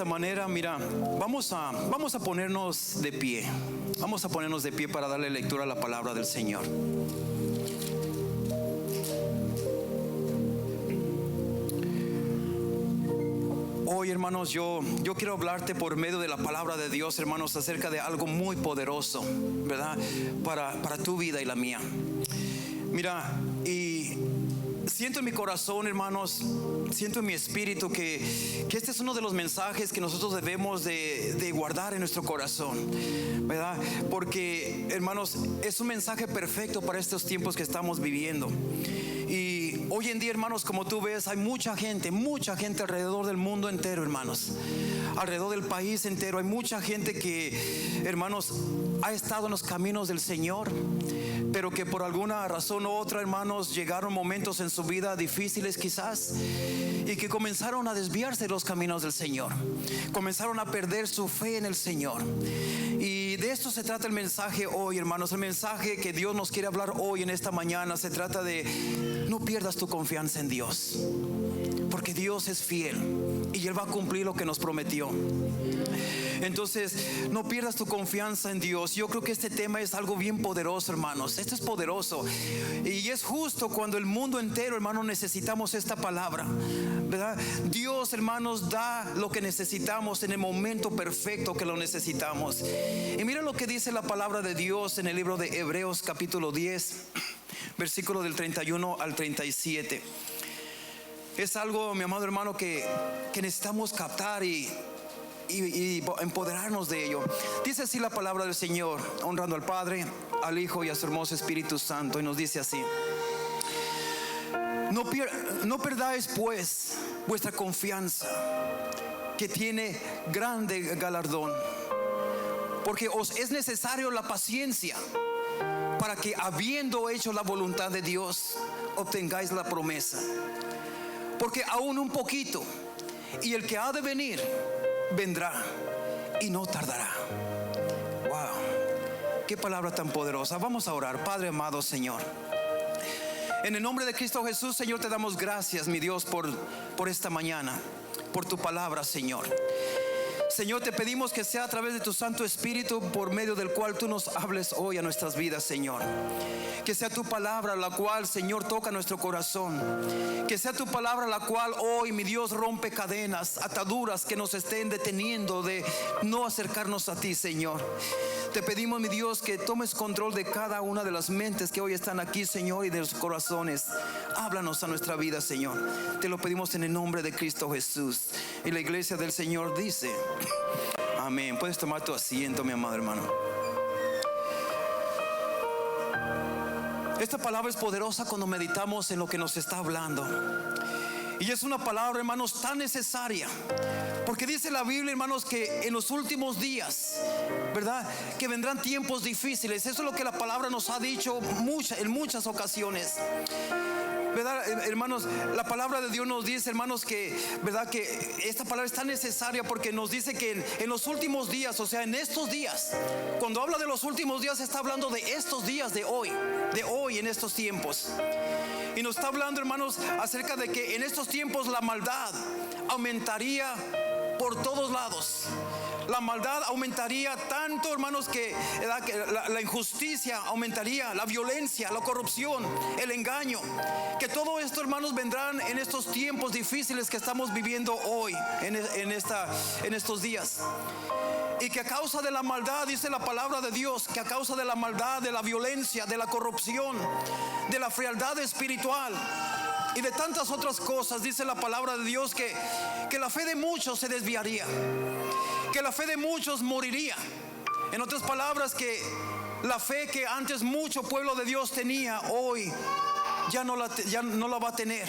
manera, mira, vamos a ponernos de pie. Vamos a ponernos de pie para darle lectura a la palabra del Señor. Hoy, hermanos, yo quiero hablarte por medio de la palabra de Dios, hermanos, acerca de algo muy poderoso, ¿verdad? Para tu vida y la mía. Mira, y siento en mi corazón, hermanos, siento en mi espíritu que este es uno de los mensajes que nosotros debemos de guardar en nuestro corazón, ¿verdad? Porque, hermanos, es un mensaje perfecto para estos tiempos que estamos viviendo. Y hoy en día, hermanos, como tú ves, hay mucha gente alrededor del mundo entero, hermanos, alrededor del país entero. Hay mucha gente que, hermanos, ha estado en los caminos del Señor, pero que por alguna razón u otra, hermanos, llegaron momentos en su vida difíciles quizás, y que comenzaron a desviarse de los caminos del Señor, comenzaron a perder su fe en el Señor. Y de esto se trata el mensaje hoy, hermanos. El mensaje que Dios nos quiere hablar hoy en esta mañana se trata de: no pierdas tu confianza en Dios, porque Dios es fiel y Él va a cumplir lo que nos prometió. Entonces, no pierdas tu confianza en Dios. Yo creo que este tema es algo bien poderoso, hermanos. Esto es poderoso y es justo cuando el mundo entero, hermanos, necesitamos esta palabra, ¿verdad? Dios, hermanos, da lo que necesitamos en el momento perfecto que lo necesitamos. Y mira lo que dice la palabra de Dios en el libro de Hebreos capítulo 10, versículo del 31 al 37. Es algo, mi amado hermano, que necesitamos captar y empoderarnos de ello. Dice así la palabra del Señor, honrando al Padre, al Hijo y a su hermoso Espíritu Santo. Y nos dice así: no perdáis pues vuestra confianza, que tiene grande galardón, porque os es necesario la paciencia, para que, habiendo hecho la voluntad de Dios, obtengáis la promesa. Porque aún un poquito, y el que ha de venir vendrá y no tardará. Wow, qué palabra tan poderosa. Vamos a orar. Padre amado, Señor, en el nombre de Cristo Jesús, Señor, te damos gracias, mi Dios, por esta mañana, por tu palabra, Señor. Señor, te pedimos que sea a través de tu Santo Espíritu por medio del cual tú nos hables hoy a nuestras vidas, Señor. Que sea tu palabra la cual, Señor, toca nuestro corazón. Que sea tu palabra la cual hoy, mi Dios, rompe cadenas, ataduras que nos estén deteniendo de no acercarnos a ti, Señor. Te pedimos, mi Dios, que tomes control de cada una de las mentes que hoy están aquí, Señor, y de los corazones. Háblanos a nuestra vida, Señor. Te lo pedimos en el nombre de Cristo Jesús. Y la iglesia del Señor dice: amén. Puedes tomar tu asiento, mi amado hermano. Esta palabra es poderosa cuando meditamos en lo que nos está hablando. Y es una palabra, hermanos, tan necesaria, porque dice la Biblia, hermanos, que en los últimos días, ¿verdad?, que vendrán tiempos difíciles. Eso es lo que la palabra nos ha dicho en muchas ocasiones, ¿verdad, hermanos? La palabra de Dios nos dice, hermanos, que, ¿verdad?, que esta palabra es tan necesaria porque nos dice que en los últimos días, o sea, en estos días, cuando habla de los últimos días, está hablando de estos días, de hoy, en estos tiempos. Y nos está hablando, hermanos, acerca de que en estos tiempos la maldad aumentaría por todos lados. La maldad aumentaría tanto, hermanos, que la injusticia aumentaría, la violencia, la corrupción, el engaño. Que todo esto, hermanos, vendrán en estos tiempos difíciles que estamos viviendo hoy, en estos días. Y que a causa de la maldad, dice la palabra de Dios, que a causa de la maldad, de la violencia, de la corrupción, de la frialdad espiritual y de tantas otras cosas, dice la palabra de Dios, que la fe de muchos se desviaría, que la fe de muchos moriría. En otras palabras, que la fe que antes mucho pueblo de Dios tenía, hoy ya no la va a tener.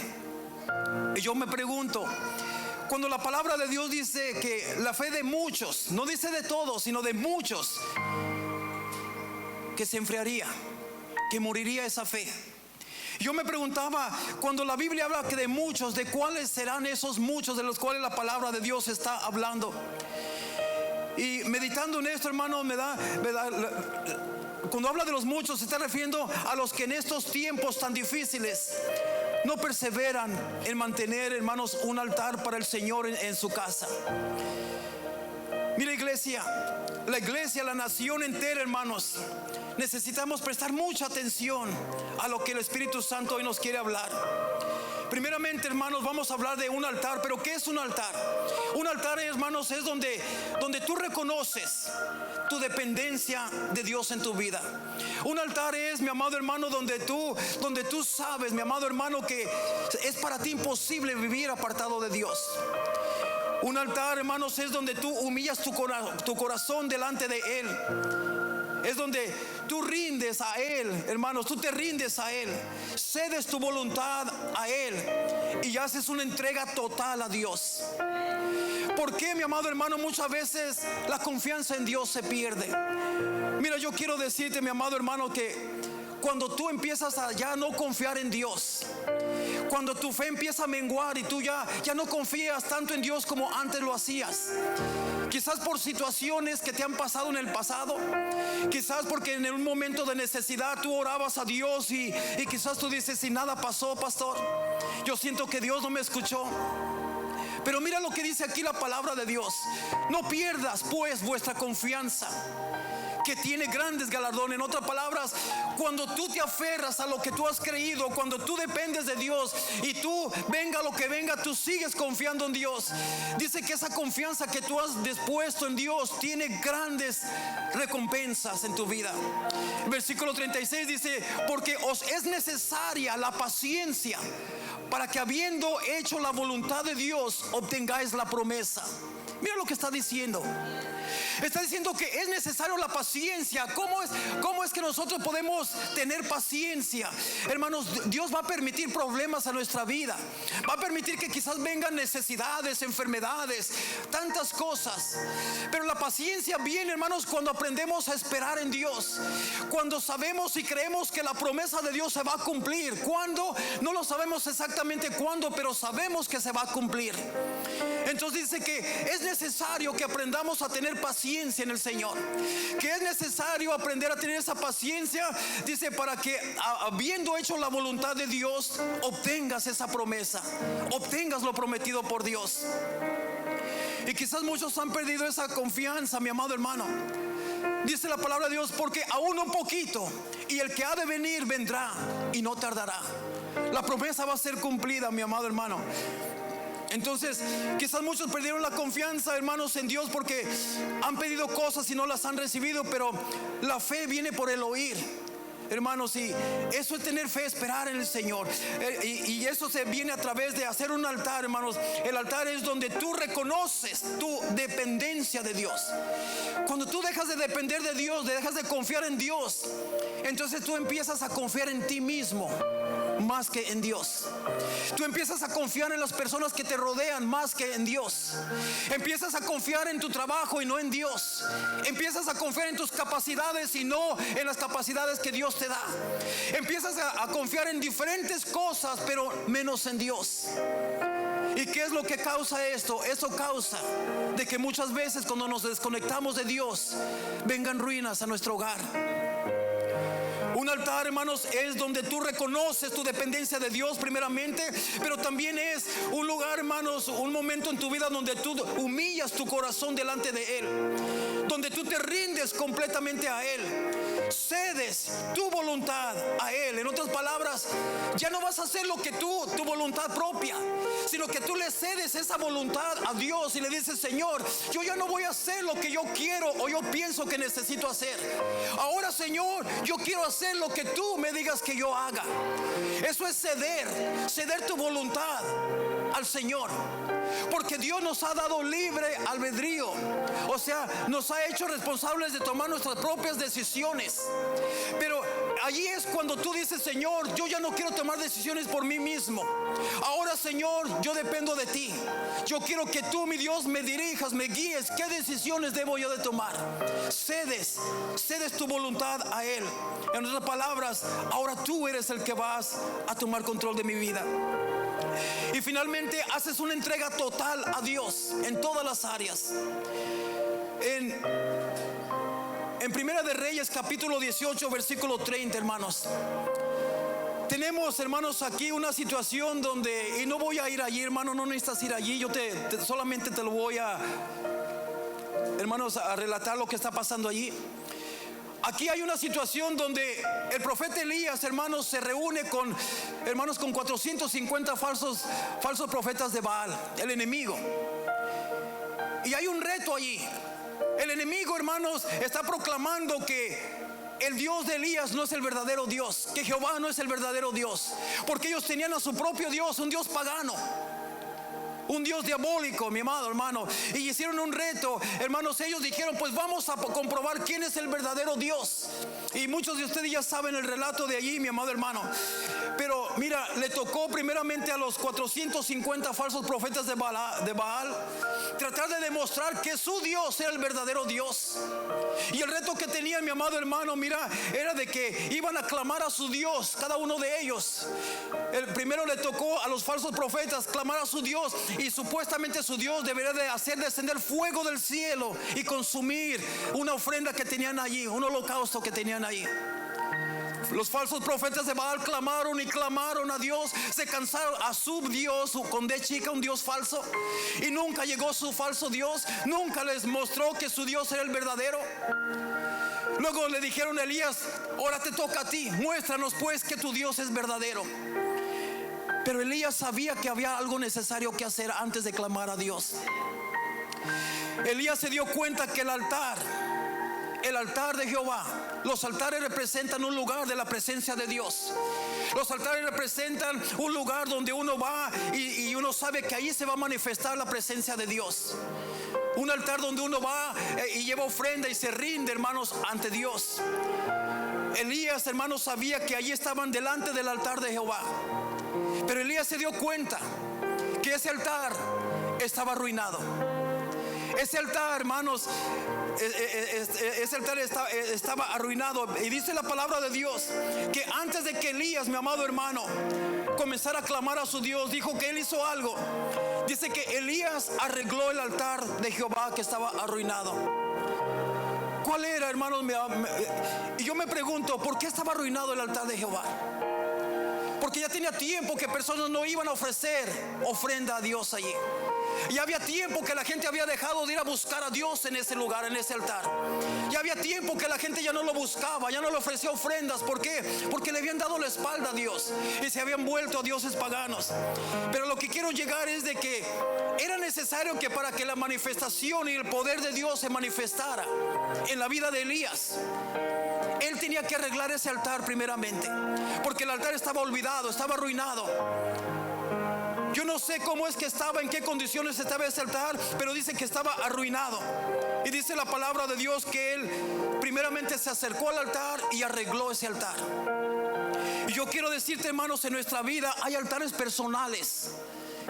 Y yo me pregunto, cuando la palabra de Dios dice que la fe de muchos, no dice de todos, sino de muchos, que se enfriaría, que moriría esa fe. Yo me preguntaba, cuando la Biblia habla que de muchos, ¿de cuáles serán esos muchos de los cuales la palabra de Dios está hablando? Y meditando en esto, hermano, cuando habla de los muchos, se está refiriendo a los que en estos tiempos tan difíciles no perseveran en mantener, hermanos, un altar para el Señor en su casa. Mira, iglesia, la iglesia, la nación entera, hermanos, necesitamos prestar mucha atención a lo que el Espíritu Santo hoy nos quiere hablar. Primeramente, hermanos, vamos a hablar de un altar. Pero ¿qué es un altar? Un altar, hermanos, es donde tú reconoces tu dependencia de Dios en tu vida. Un altar es, mi amado hermano, donde tú sabes, mi amado hermano, que es para ti imposible vivir apartado de Dios. Un altar, hermanos, es donde tú humillas tu corazón delante de Él. Es donde tú rindes a Él, hermanos, tú te rindes a Él, cedes tu voluntad a Él y haces una entrega total a Dios. ¿Por qué, mi amado hermano, muchas veces la confianza en Dios se pierde? Mira, yo quiero decirte, mi amado hermano, que cuando tú empiezas a ya no confiar en Dios, cuando tu fe empieza a menguar y tú ya no confías tanto en Dios como antes lo hacías, quizás por situaciones que te han pasado en el pasado, quizás porque en un momento de necesidad tú orabas a Dios y quizás tú dices: si nada pasó, pastor, yo siento que Dios no me escuchó. Pero mira lo que dice aquí la palabra de Dios: no pierdas pues vuestra confianza, que tiene grandes galardones. En otras palabras, cuando tú te aferras a lo que tú has creído, cuando tú dependes de Dios y tú, venga lo que venga, tú sigues confiando en Dios, dice que esa confianza que tú has dispuesto en Dios tiene grandes recompensas en tu vida. Versículo 36 dice: porque os es necesaria la paciencia, para que habiendo hecho la voluntad de Dios obtengáis la promesa. Mira lo que está diciendo. Está diciendo que es necesario la paciencia. ¿Cómo es que nosotros podemos tener paciencia? Hermanos, Dios va a permitir problemas a nuestra vida. Va a permitir que quizás vengan necesidades, enfermedades, tantas cosas. Pero la paciencia viene, hermanos, cuando aprendemos a esperar en Dios. Cuando sabemos y creemos que la promesa de Dios se va a cumplir. ¿Cuándo? No lo sabemos exactamente cuándo, pero sabemos que se va a cumplir. Entonces dice que es necesario que aprendamos a tener paciencia en el Señor, que es necesario aprender a tener esa paciencia, dice, para que habiendo hecho la voluntad de Dios obtengas esa promesa, obtengas lo prometido por Dios. Y quizás muchos han perdido esa confianza, mi amado hermano. Dice la palabra de Dios: porque aún un poquito y el que ha de venir vendrá y no tardará. La promesa va a ser cumplida, mi amado hermano. Entonces, quizás muchos perdieron la confianza, hermanos, en Dios porque han pedido cosas y no las han recibido. Pero la fe viene por el oír, hermanos, y eso es tener fe, esperar en el Señor. Y eso se viene a través de hacer un altar, hermanos. El altar es donde tú reconoces tu dependencia de Dios. Cuando tú dejas de depender de Dios, dejas de confiar en Dios, entonces tú empiezas a confiar en ti mismo más que en Dios. Tú empiezas a confiar en las personas que te rodean más que en Dios. Empiezas a confiar en tu trabajo y no en Dios. Empiezas a confiar en tus capacidades y no en las capacidades que Dios te da. Empiezas a confiar en diferentes cosas, pero menos en Dios. ¿Y qué es lo que causa esto? Eso causa de que muchas veces cuando nos desconectamos de Dios, vengan ruinas a nuestro hogar. Un altar, hermanos, es donde tú reconoces tu dependencia de Dios primeramente, pero también es un lugar, hermanos, un momento en tu vida donde tú humillas tu corazón delante de Él, donde tú te rindes completamente a Él, cedes tu voluntad a Él. En otras palabras, ya no vas a hacer lo que tu voluntad propia, sino que tú le cedes esa voluntad a Dios y le dices: Señor, yo ya no voy a hacer lo que yo quiero o yo pienso que necesito hacer. Ahora, Señor, yo quiero hacer lo que tú me digas que yo haga. Eso es ceder tu voluntad al Señor, porque Dios nos ha dado libre albedrío. O sea, nos ha hecho responsables de tomar nuestras propias decisiones. Pero allí es cuando tú dices: Señor, yo ya no quiero tomar decisiones por mí mismo. Ahora, Señor, yo dependo de ti. Yo quiero que tú, mi Dios, me dirijas, me guíes. ¿Qué decisiones debo yo de tomar? Cedes tu voluntad a Él. En otras palabras, ahora tú eres el que vas a tomar control de mi vida. Y finalmente haces una entrega total a Dios en todas las áreas. En Primera de Reyes, capítulo 18, versículo 30, hermanos, tenemos, hermanos, aquí una situación donde, y no voy a ir allí, hermano, no necesitas ir allí, yo solamente te lo voy a hermanos, a relatar lo que está pasando allí. Aquí hay una situación donde el profeta Elías, hermanos, se reúne con, hermanos, con 450 falsos profetas de Baal, el enemigo. Y hay un reto allí. El enemigo, hermanos, está proclamando que el Dios de Elías no es el verdadero Dios, que Jehová no es el verdadero Dios, porque ellos tenían a su propio Dios, un Dios pagano, un Dios diabólico, mi amado hermano. Y hicieron un reto, hermanos. Ellos dijeron, pues vamos a comprobar quién es el verdadero Dios. Y muchos de ustedes ya saben el relato de allí, mi amado hermano. Pero mira, le tocó primeramente a los 450 falsos profetas de Baal tratar de demostrar que su Dios era el verdadero Dios. Y el reto que tenían, mi amado hermano, mira, era de que iban a clamar a su Dios, cada uno de ellos. El primero le tocó a los falsos profetas clamar a su Dios, y supuestamente su Dios debería de hacer descender fuego del cielo y consumir una ofrenda que tenían allí, un holocausto que tenían allí. Los falsos profetas de Baal clamaron y clamaron a Dios, se cansaron a su Dios, con D chica, un Dios falso, y nunca llegó su falso Dios, nunca les mostró que su Dios era el verdadero. Luego le dijeron a Elías, ahora te toca a ti, muéstranos pues que tu Dios es verdadero. Pero Elías sabía que había algo necesario que hacer antes de clamar a Dios. Elías se dio cuenta que el altar de Jehová, los altares representan un lugar de la presencia de Dios. Los altares representan un lugar donde uno va y uno sabe que ahí se va a manifestar la presencia de Dios. Un altar donde uno va y lleva ofrenda y se rinde, hermanos, ante Dios. Elías, hermanos, sabía que allí estaban delante del altar de Jehová. Pero Elías se dio cuenta que ese altar estaba arruinado. Ese altar, hermanos, ese altar estaba arruinado. Y dice la palabra de Dios que antes de que Elías, mi amado hermano, comenzara a clamar a su Dios, dijo que él hizo algo. Dice que Elías arregló el altar de Jehová que estaba arruinado. ¿Cuál era, hermanos? Y yo me pregunto, ¿por qué estaba arruinado el altar de Jehová? Porque ya tenía tiempo que personas no iban a ofrecer ofrenda a Dios allí. Ya había tiempo que la gente había dejado de ir a buscar a Dios en ese lugar, en ese altar. Ya había tiempo que la gente ya no lo buscaba, ya no le ofrecía ofrendas. ¿Por qué? Porque le habían dado la espalda a Dios y se habían vuelto a dioses paganos. Pero lo que quiero llegar es de que era necesario que para que la manifestación y el poder de Dios se manifestara en la vida de Elías, él tenía que arreglar ese altar primeramente, porque el altar estaba olvidado, estaba arruinado. Yo no sé cómo es que estaba, en qué condiciones estaba ese altar, pero dice que estaba arruinado. Y dice la palabra de Dios que él primeramente se acercó al altar y arregló ese altar. Y yo quiero decirte, hermanos, en nuestra vida hay altares personales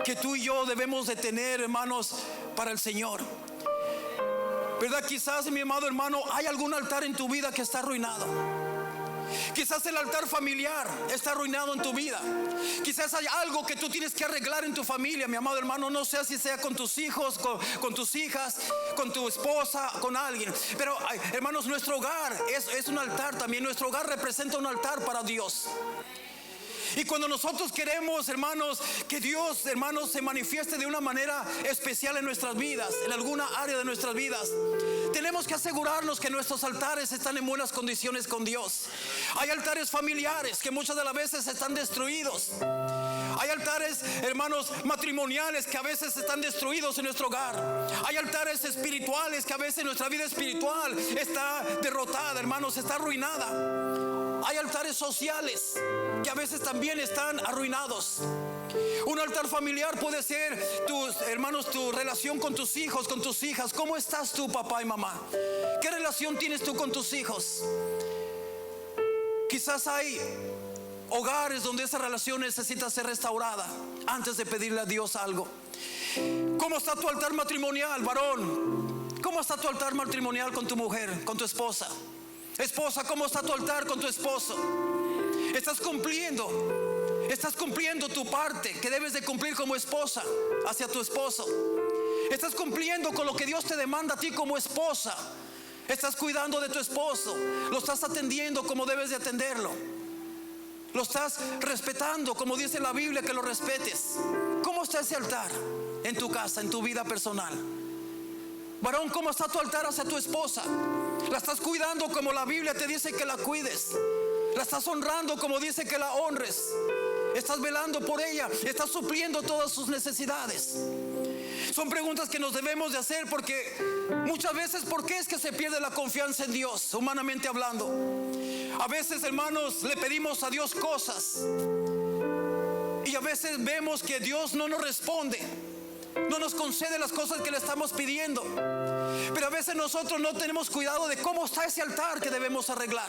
que tú y yo debemos de tener, hermanos, para el Señor. ¿Verdad? Quizás, mi amado hermano, hay algún altar en tu vida que está arruinado. Quizás el altar familiar está arruinado en tu vida. Quizás hay algo que tú tienes que arreglar en tu familia, mi amado hermano. No sé si sea con tus hijos, con tus hijas, con tu esposa, con alguien. Pero, hermanos, nuestro hogar es un altar también. Nuestro hogar representa un altar para Dios. Y cuando nosotros queremos, hermanos, que Dios, hermanos, se manifieste de una manera especial en nuestras vidas, en alguna área de nuestras vidas, tenemos que asegurarnos que nuestros altares están en buenas condiciones con Dios. Hay altares familiares que muchas de las veces están destruidos. Hay altares, hermanos, matrimoniales que a veces están destruidos en nuestro hogar. Hay altares espirituales que a veces nuestra vida espiritual está derrotada, hermanos, está arruinada. Hay altares sociales que a veces también están arruinados. Un altar familiar puede ser, tus hermanos, tu relación con tus hijos, con tus hijas. ¿Cómo estás tú, papá y mamá? ¿Qué relación tienes tú con tus hijos? Quizás hay hogares donde esa relación necesita ser restaurada antes de pedirle a Dios algo. ¿Cómo está tu altar matrimonial, varón? ¿Cómo está tu altar matrimonial con tu mujer, con tu esposa? Esposa, ¿cómo está tu altar con tu esposo? ¿Estás cumpliendo tu parte que debes de cumplir como esposa hacia tu esposo? ¿Estás cumpliendo con lo que Dios te demanda a ti como esposa? ¿Estás cuidando de tu esposo? ¿Lo estás atendiendo como debes de atenderlo? ¿Lo estás respetando como dice la Biblia que lo respetes? ¿Cómo está ese altar en tu casa, en tu vida personal? Varón, ¿cómo está tu altar hacia tu esposa? ¿La estás cuidando como la Biblia te dice que la cuides? ¿La estás honrando como dice que la honres? ¿Estás velando por ella? ¿Estás supliendo todas sus necesidades? Son preguntas que nos debemos de hacer, porque muchas veces, ¿por qué es que se pierde la confianza en Dios, humanamente hablando? A veces, hermanos, le pedimos a Dios cosas y a veces vemos que Dios no nos responde, no nos concede las cosas que le estamos pidiendo. Pero a veces nosotros no tenemos cuidado de cómo está ese altar que debemos arreglar.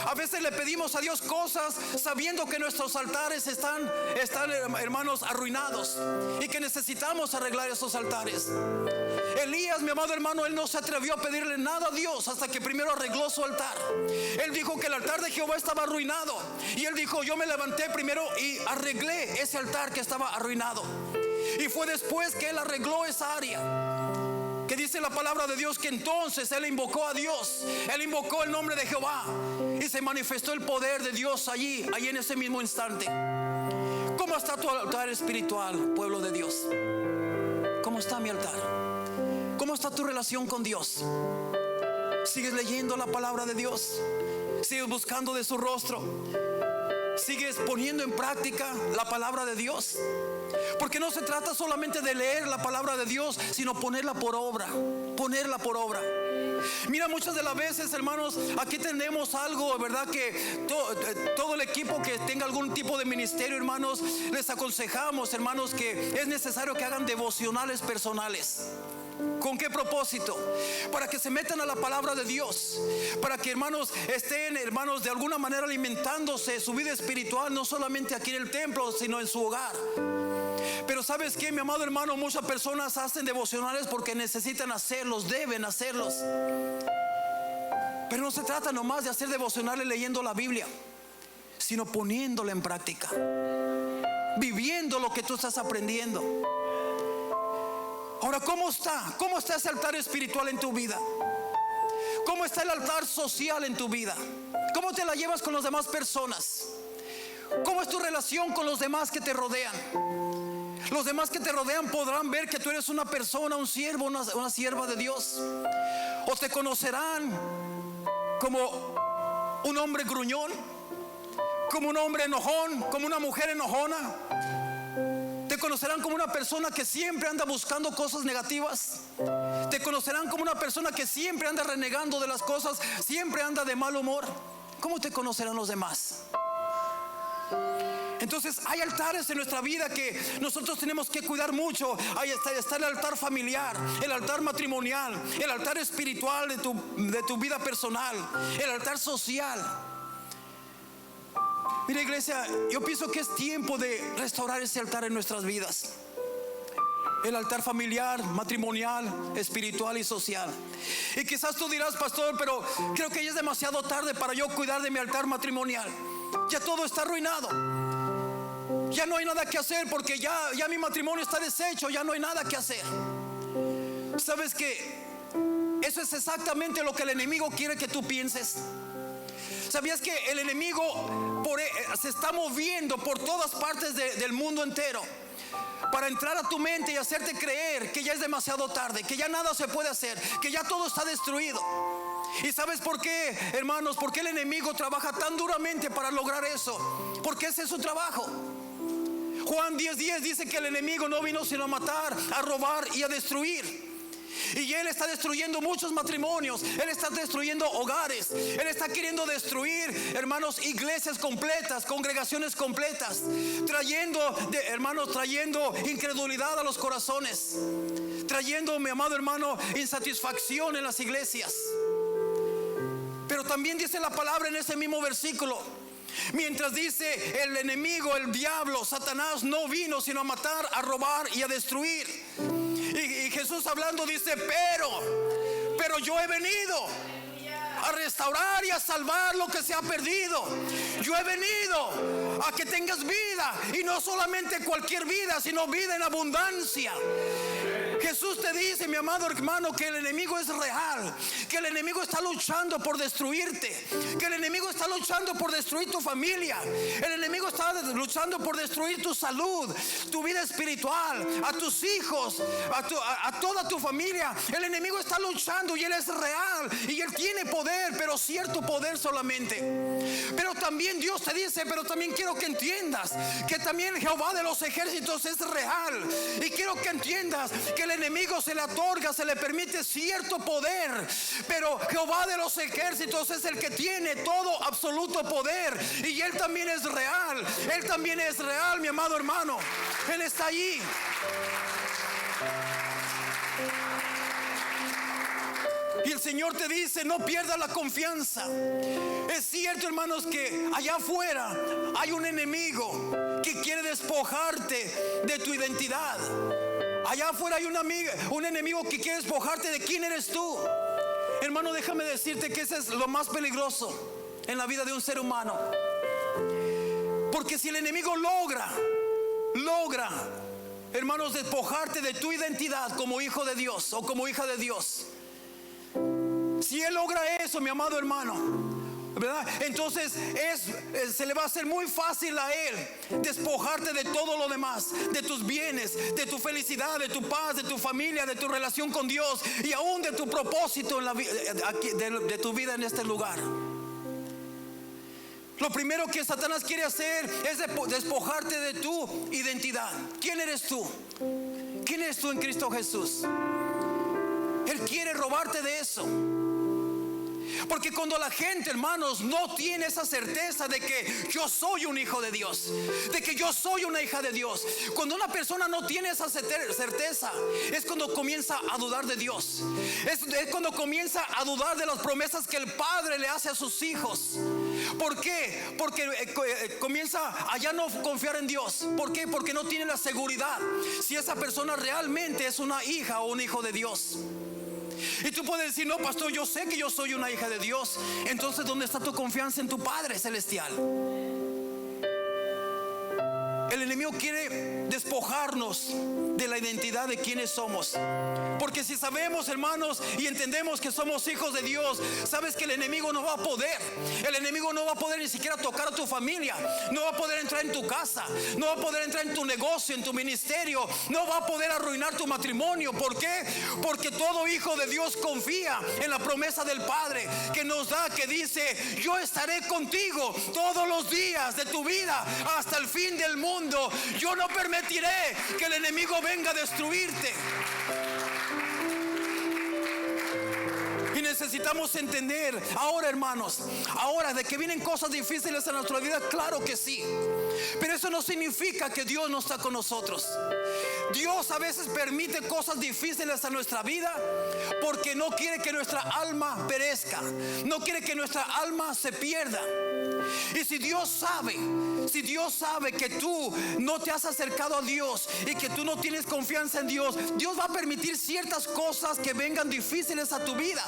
A veces le pedimos a Dios cosas sabiendo que nuestros altares están hermanos, arruinados, y que necesitamos arreglar esos altares. Elías, mi amado hermano, él no se atrevió a pedirle nada a Dios hasta que primero arregló su altar. Él dijo que el altar de Jehová estaba arruinado, y él dijo: yo me levanté primero y arreglé ese altar que estaba arruinado. Y fue después que él arregló esa área, que dice la palabra de Dios que entonces él invocó a Dios, él invocó el nombre de Jehová, y se manifestó el poder de Dios allí en ese mismo instante. ¿Cómo está tu altar espiritual, pueblo de Dios? ¿Cómo está mi altar? ¿Cómo está tu relación con Dios? ¿Sigues leyendo la palabra de Dios? ¿Sigues buscando de su rostro? ¿Sigues poniendo en práctica la palabra de Dios? Porque no se trata solamente de leer la palabra de Dios, sino ponerla por obra. Ponerla por obra. Mira, muchas de las veces, hermanos, aquí tenemos algo, ¿verdad? Que todo el equipo que tenga algún tipo de ministerio, hermanos, les aconsejamos, hermanos, que es necesario que hagan devocionales personales. ¿Con qué propósito? Para que se metan a la palabra de Dios, para que, hermanos, estén, hermanos, de alguna manera alimentándose su vida espiritual, no solamente aquí en el templo, sino en su hogar. Pero ¿sabes qué, mi amado hermano? Muchas personas hacen devocionales porque necesitan hacerlos, deben hacerlos. Pero no se trata nomás de hacer devocionales leyendo la Biblia, sino poniéndola en práctica, viviendo lo que tú estás aprendiendo. Ahora, ¿cómo está ese altar espiritual en tu vida? ¿Cómo está el altar social en tu vida? ¿Cómo te la llevas con las demás personas? ¿Cómo es tu relación con los demás que te rodean? Los demás que te rodean podrán ver que tú eres una persona, un siervo, una sierva de Dios. O te conocerán como un hombre gruñón, como un hombre enojón, como una mujer enojona. Te conocerán como una persona que siempre anda buscando cosas negativas. Te conocerán como una persona que siempre anda renegando de las cosas, siempre anda de mal humor. ¿Cómo te conocerán los demás? Entonces hay altares en nuestra vida que nosotros tenemos que cuidar mucho. Ahí está el altar familiar, el altar matrimonial, el altar espiritual de tu vida personal, el altar social. Mira, iglesia, yo pienso que es tiempo de restaurar ese altar en nuestras vidas. El altar familiar, matrimonial, espiritual y social. Y quizás tú dirás: pastor, pero creo que ya es demasiado tarde para yo cuidar de mi altar matrimonial. Ya todo está arruinado. Ya no hay nada que hacer porque ya mi matrimonio está deshecho. Ya no hay nada que hacer. ¿Sabes qué? Eso es exactamente lo que el enemigo quiere que tú pienses. ¿Sabías que el enemigo se está moviendo por todas partes del mundo entero para entrar a tu mente y hacerte creer que ya es demasiado tarde, que ya nada se puede hacer, que ya todo está destruido? ¿Y sabes por qué, hermanos? ¿Por qué el enemigo trabaja tan duramente para lograr eso? Porque ese es su trabajo. Juan 10:10 dice que el enemigo no vino sino a matar, a robar y a destruir. Y él está destruyendo muchos matrimonios. Él está destruyendo hogares. Él está queriendo destruir, hermanos, iglesias completas, congregaciones completas, trayendo incredulidad a los corazones, trayendo, mi amado hermano, insatisfacción en las iglesias. Pero también dice la palabra en ese mismo versículo, mientras dice el enemigo, el diablo, Satanás, no vino sino a matar, a robar y a destruir. Y Jesús hablando dice: pero yo he venido a restaurar y a salvar lo que se ha perdido. Yo he venido a que tengas vida, y no solamente cualquier vida, sino vida en abundancia. Jesús te dice, mi amado hermano, que el enemigo es real, que el enemigo está luchando por destruirte, que el enemigo está luchando por destruir tu familia, el enemigo está luchando por destruir tu salud, tu vida espiritual, a tus hijos, a toda tu familia. El enemigo está luchando y él es real y él tiene poder, pero cierto poder solamente. Pero también Dios te dice, pero también quiero que entiendas que también Jehová de los ejércitos es real, y quiero que entiendas que el enemigo se le otorga, se le permite cierto poder, pero Jehová de los ejércitos es el que tiene todo absoluto poder, y él también es real. Él también es real, mi amado hermano. Él está allí. Y el Señor te dice, no pierdas la confianza. Es cierto, hermanos, que allá afuera hay un enemigo que quiere despojarte de tu identidad. Allá afuera hay un enemigo que quiere despojarte de quién eres tú. Hermano, déjame decirte que ese es lo más peligroso en la vida de un ser humano. Porque si el enemigo logra, hermanos, despojarte de tu identidad como hijo de Dios o como hija de Dios, si él logra eso, mi amado hermano, ¿verdad? Entonces se le va a hacer muy fácil a él despojarte de todo lo demás, de tus bienes, de tu felicidad, de tu paz, de tu familia, de tu relación con Dios y aún de tu propósito en la de tu vida en este lugar. Lo primero que Satanás quiere hacer es despojarte de tu identidad. ¿Quién eres tú? ¿Quién eres tú en Cristo Jesús? Él quiere robarte de eso. Porque cuando la gente, hermanos, no tiene esa certeza de que yo soy un hijo de Dios, de que yo soy una hija de Dios, cuando una persona no tiene esa certeza, es cuando comienza a dudar de Dios. Es cuando comienza a dudar de las promesas que el Padre le hace a sus hijos. ¿Por qué? Porque comienza a ya no confiar en Dios. ¿Por qué? Porque no tiene la seguridad si esa persona realmente es una hija o un hijo de Dios. Y tú puedes decir, no, pastor, yo sé que yo soy una hija de Dios. Entonces, ¿dónde está tu confianza en tu Padre Celestial? El enemigo quiere despojarnos de la identidad de quienes somos. Porque si sabemos, hermanos, y entendemos que somos hijos de Dios, sabes que el enemigo no va a poder. El enemigo no va a poder ni siquiera tocar a tu familia. No va a poder entrar en tu casa. No va a poder entrar en tu negocio, en tu ministerio. No va a poder arruinar tu matrimonio. ¿Por qué? Porque todo hijo de Dios confía en la promesa del Padre que nos da, que dice, yo estaré contigo todos los días de tu vida hasta el fin del mundo. Yo no permitiré que el enemigo venga a destruirte. Y necesitamos entender ahora, hermanos, ahora de que vienen cosas difíciles en nuestra vida, claro que sí, pero eso no significa que Dios no está con nosotros. Dios a veces permite cosas difíciles a nuestra vida porque no quiere que nuestra alma perezca, no quiere que nuestra alma se pierda. Y si Dios sabe que tú no te has acercado a Dios y que tú no tienes confianza en Dios, Dios va a permitir ciertas cosas que vengan difíciles a tu vida,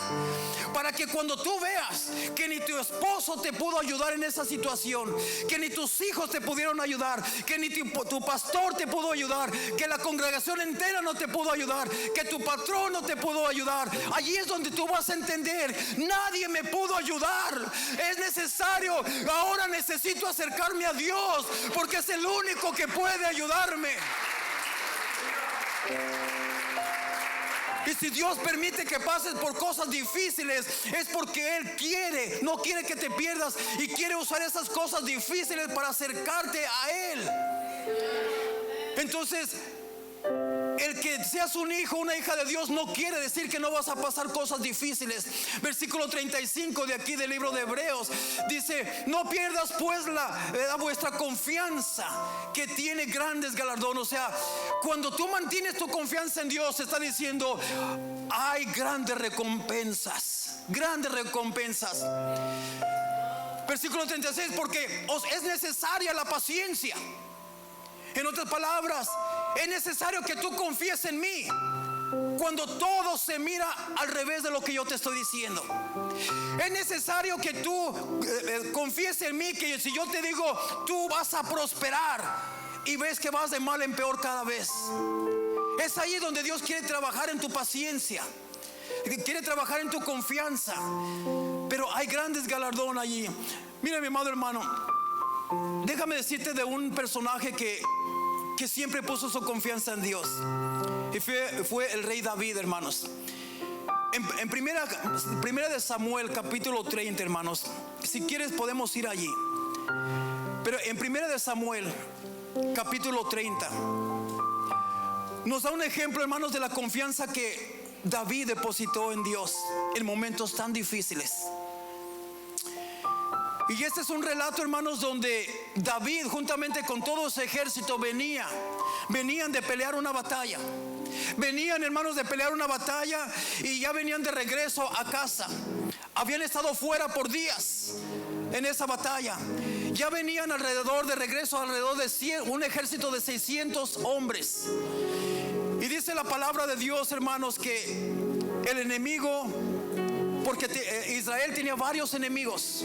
para que cuando tú veas que ni tu esposo te pudo ayudar en esa situación, que ni tus hijos te pudieron ayudar, que ni tu pastor te pudo ayudar, que la congregación entera no te pudo ayudar, que tu patrón no te pudo ayudar, allí es donde tú vas a entender, nadie me pudo ayudar. Es necesario, ahora necesito acercarme a Dios, porque es el único que puede ayudarme. Y si Dios permite que pases por cosas difíciles, es porque Él no quiere que te pierdas, y quiere usar esas cosas difíciles para acercarte a Él. Entonces, el que seas un hijo, una hija de Dios, no quiere decir que no vas a pasar cosas difíciles. Versículo 35 de aquí del libro de Hebreos dice, no pierdas pues vuestra confianza, que tiene grandes galardones. O sea, cuando tú mantienes tu confianza en Dios, está diciendo, hay grandes recompensas. Grandes recompensas. Versículo 36, porque os es necesaria la paciencia. En otras palabras, es necesario que tú confíes en mí cuando todo se mira al revés de lo que yo te estoy diciendo. Es necesario que tú confíes en mí, que si yo te digo, tú vas a prosperar, y ves que vas de mal en peor cada vez. Es ahí donde Dios quiere trabajar en tu paciencia, quiere trabajar en tu confianza. Pero hay grandes galardones allí. Mira, mi amado hermano, déjame decirte de un personaje que siempre puso su confianza en Dios. Y fue el rey David, hermanos. En primera de Samuel, capítulo 30, hermanos. Si quieres podemos ir allí. Pero en primera de Samuel, capítulo 30, nos da un ejemplo, hermanos, de la confianza que David depositó en Dios en momentos tan difíciles. Y este es un relato, hermanos, donde David juntamente con todo su ejército venían de pelear una batalla. Venían, hermanos, de pelear una batalla y ya venían de regreso a casa. Habían estado fuera por días en esa batalla. Ya venían de regreso alrededor de un ejército de 600 hombres. Y dice la palabra de Dios, hermanos, que el enemigo, porque Israel tenía varios enemigos.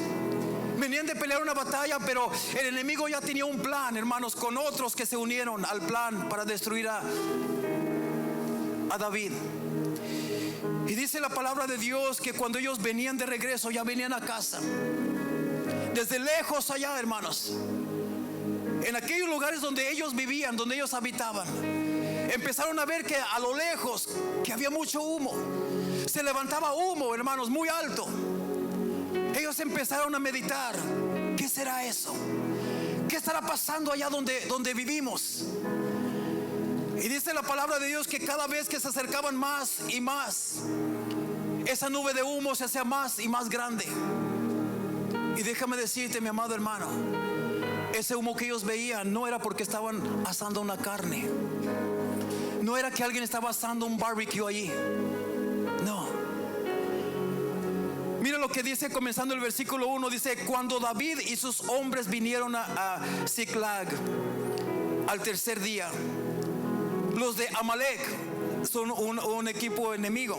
Venían de pelear una batalla, pero el enemigo ya tenía un plan, hermanos, con otros que se unieron al plan para destruir a David. Y dice la palabra de Dios que cuando ellos venían de regreso, ya venían a casa, desde lejos allá, hermanos, en aquellos lugares donde ellos vivían, donde ellos habitaban, empezaron a ver que a lo lejos que había mucho humo. Se levantaba humo, hermanos, muy alto. Ellos empezaron a meditar: ¿qué será eso? ¿Qué estará pasando allá donde vivimos? Y dice la palabra de Dios que cada vez que se acercaban más y más, esa nube de humo se hacía más y más grande. Y déjame decirte, mi amado hermano, ese humo que ellos veían no era porque estaban asando una carne. No era que alguien estaba asando un barbecue allí. No. Mira lo que dice comenzando el versículo 1. Dice: cuando David y sus hombres vinieron a Ziklag al tercer día, los de Amalek, son un equipo enemigo,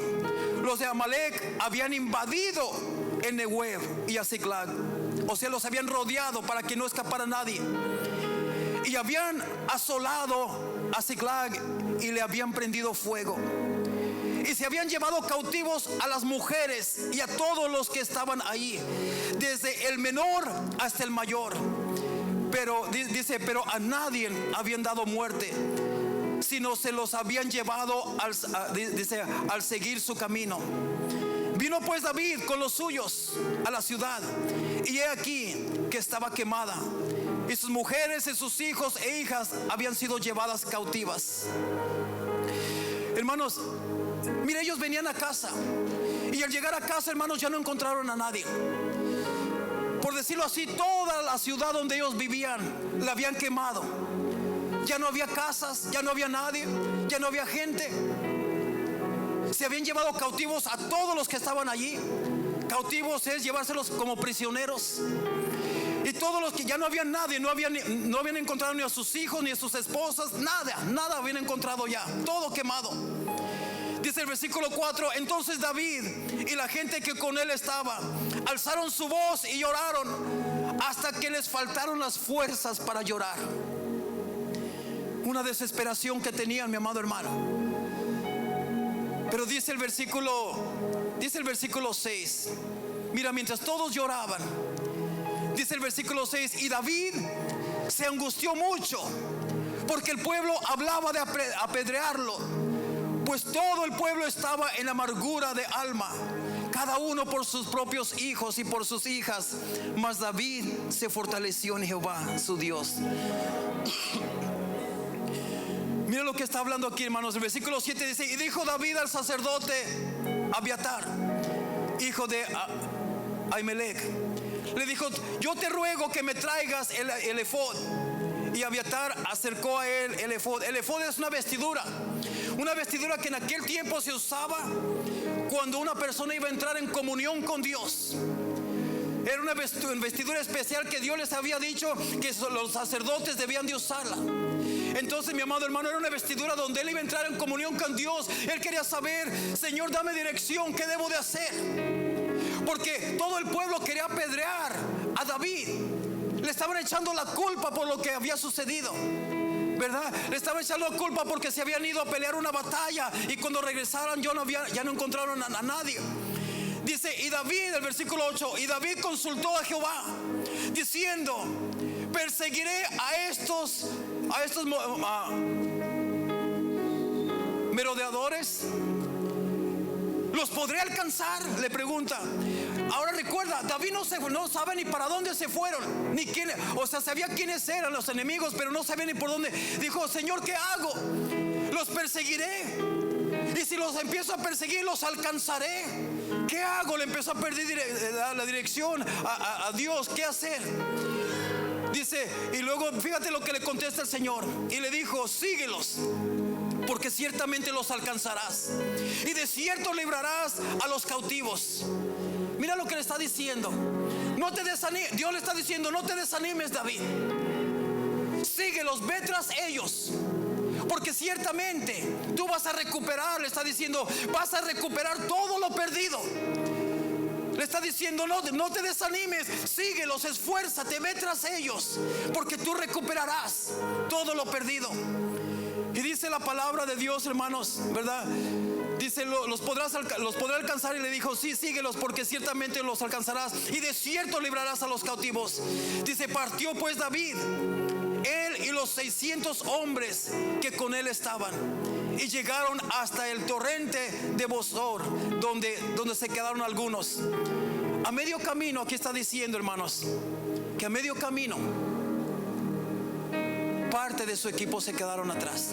los de Amalek habían invadido en Negev y a Ziklag. O sea, los habían rodeado para que no escapara nadie. Y habían asolado a Ziklag y le habían prendido fuego. Y se habían llevado cautivos a las mujeres y a todos los que estaban ahí, desde el menor hasta el mayor. Pero dice, pero a nadie habían dado muerte, sino se los habían llevado al seguir su camino. Vino pues David con los suyos a la ciudad, y he aquí que estaba quemada, y sus mujeres y sus hijos e hijas habían sido llevadas cautivas. Hermanos, mire, ellos venían a casa, y al llegar a casa, hermanos, ya no encontraron a nadie. Por decirlo así, toda la ciudad donde ellos vivían la habían quemado. Ya no había casas, ya no había nadie, ya no había gente. Se habían llevado cautivos a todos los que estaban allí. Cautivos es llevárselos como prisioneros. Y todos los que ya no había nadie, no habían encontrado ni a sus hijos ni a sus esposas, nada habían encontrado ya, todo quemado. Dice el versículo 4: entonces David y la gente que con él estaba alzaron su voz y lloraron hasta que les faltaron las fuerzas para llorar. Una desesperación que tenían, mi amado hermano. Pero dice el versículo 6. Mira, mientras todos lloraban, dice el versículo 6: y David se angustió mucho porque el pueblo hablaba de apedrearlo, pues todo el pueblo estaba en amargura de alma, cada uno por sus propios hijos y por sus hijas. Mas David se fortaleció en Jehová su Dios. Mira lo que está hablando aquí, hermanos. El versículo 7 dice: y dijo David al sacerdote Abiatar, hijo de Ahimelech, le dijo: yo te ruego que me traigas el efod. Y Abiatar acercó a él el efod. El efod es una vestidura que en aquel tiempo se usaba cuando una persona iba a entrar en comunión con Dios. Era una vestidura especial que Dios les había dicho que los sacerdotes debían de usarla. Entonces, mi amado hermano, era una vestidura donde él iba a entrar en comunión con Dios. Él quería saber: Señor, dame dirección, ¿qué debo de hacer? Porque todo el pueblo quería apedrear a David. Le estaban echando la culpa por lo que había sucedido. ¿verdad? Le estaba echando culpa porque se habían ido a pelear una batalla y cuando regresaron ya no encontraron a nadie. Dice, y David, el versículo 8, y David consultó a Jehová diciendo, perseguiré a estos merodeadores, ¿los podré alcanzar? Le pregunta. Ahora recuerda, David no sabe ni para dónde se fueron, ni quién, o sea, sabía quiénes eran los enemigos, pero no sabía ni por dónde. Dijo, Señor, ¿qué hago? Los perseguiré, y si los empiezo a perseguir, los alcanzaré. ¿Qué hago? Le empezó a perder la dirección a Dios. ¿Qué hacer? Dice, y luego fíjate lo que le contesta el Señor. Y le dijo, síguelos, porque ciertamente los alcanzarás, y de cierto librarás a los cautivos. Mira lo que le está diciendo. No te desanimes. Dios le está diciendo, no te desanimes, David. Síguelos, ve tras ellos, porque ciertamente tú vas a recuperar. Le está diciendo, vas a recuperar todo lo perdido. Le está diciendo, no te desanimes, síguelos, esfuérzate, ve tras ellos, porque tú recuperarás todo lo perdido. Y dice la palabra de Dios, hermanos, ¿verdad? Dice, los podrá alcanzar. Y le dijo, sí, síguelos, porque ciertamente los alcanzarás, y de cierto librarás a los cautivos. Dice, partió pues David, él y los 600 hombres que con él estaban, y llegaron hasta el torrente de Bosor, donde se quedaron algunos. A medio camino, aquí está diciendo, hermanos, que a medio camino parte de su equipo se quedaron atrás.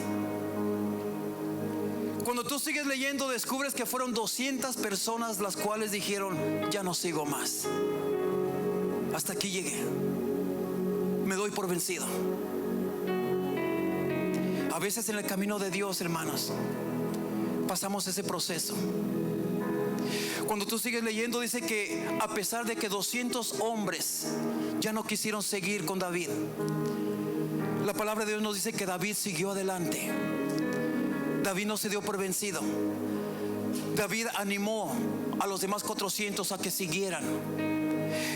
Cuando tú sigues leyendo, descubres que fueron 200 personas las cuales dijeron, ya no sigo más, hasta aquí llegué, me doy por vencido. A veces en el camino de Dios, hermanos, pasamos ese proceso. Cuando tú sigues leyendo, dice que a pesar de que 200 hombres ya no quisieron seguir con David, la palabra de Dios nos dice que David siguió adelante. David no se dio por vencido. David animó a los demás 400 a que siguieran.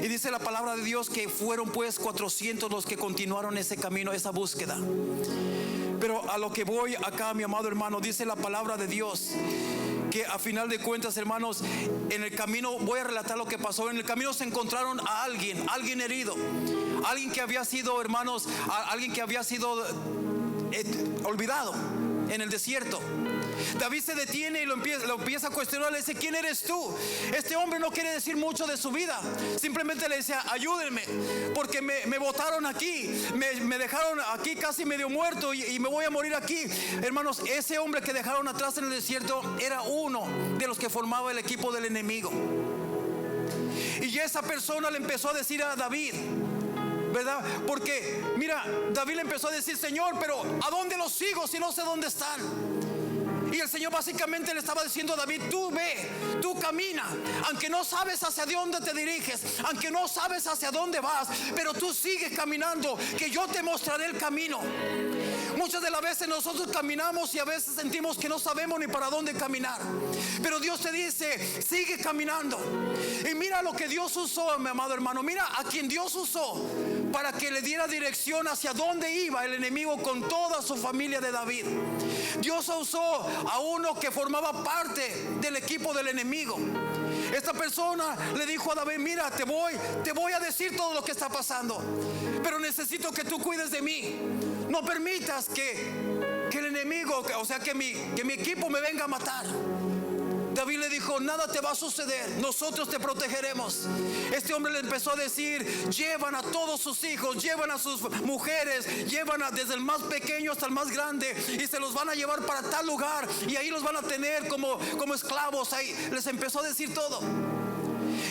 Y dice la palabra de Dios que fueron pues 400 los que continuaron ese camino, esa búsqueda. Pero a lo que voy acá, mi amado hermano, dice la palabra de Dios que a final de cuentas, hermanos, en el camino, voy a relatar lo que pasó. En el camino se encontraron a alguien herido, alguien que había sido, hermanos, alguien que había sido olvidado en el desierto. David se detiene y lo empieza a cuestionar. Le dice, ¿quién eres tú? Este hombre no quiere decir mucho de su vida, simplemente le decía, ayúdenme, porque me botaron aquí, me dejaron aquí casi medio muerto y me voy a morir aquí. Hermanos, ese hombre que dejaron atrás en el desierto era uno de los que formaba el equipo del enemigo. Y esa persona le empezó a decir a David, ¿verdad? Porque mira, David le empezó a decir, Señor, pero ¿a dónde los sigo si no sé dónde están? Y el Señor básicamente le estaba diciendo a David, tú ve, tú camina, aunque no sabes hacia dónde te diriges, aunque no sabes hacia dónde vas, pero tú sigues caminando, que yo te mostraré el camino. Muchas de las veces nosotros caminamos y a veces sentimos que no sabemos ni para dónde caminar, pero Dios te dice, sigue caminando. Y mira lo que Dios usó, mi amado hermano. Mira a quien Dios usó para que le diera dirección hacia dónde iba el enemigo con toda su familia de David. Dios usó a uno que formaba parte del equipo del enemigo. Esta persona le dijo a David, mira, te voy a decir todo lo que está pasando, pero necesito que tú cuides de mí. No permitas que el enemigo, o sea, que mi equipo me venga a matar. David le dijo, nada te va a suceder, nosotros te protegeremos. Este hombre le empezó a decir, llevan a todos sus hijos, llevan a sus mujeres, llevan desde el más pequeño hasta el más grande, y se los van a llevar para tal lugar, y ahí los van a tener como esclavos. Ahí les empezó a decir todo.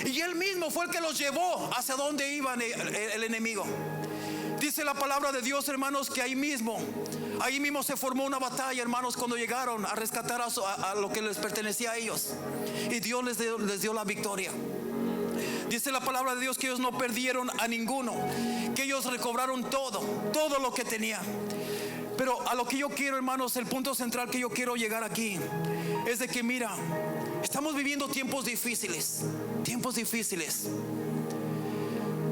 Y él mismo fue el que los llevó hacia donde iban el enemigo. Dice la palabra de Dios, hermanos, que ahí mismo se formó una batalla, hermanos, cuando llegaron a rescatar a lo que les pertenecía a ellos. Y Dios les dio la victoria. Dice la palabra de Dios que ellos no perdieron a ninguno, que ellos recobraron todo lo que tenían. Pero a lo que yo quiero, hermanos, el punto central que yo quiero llegar aquí es de que, mira, estamos viviendo tiempos difíciles.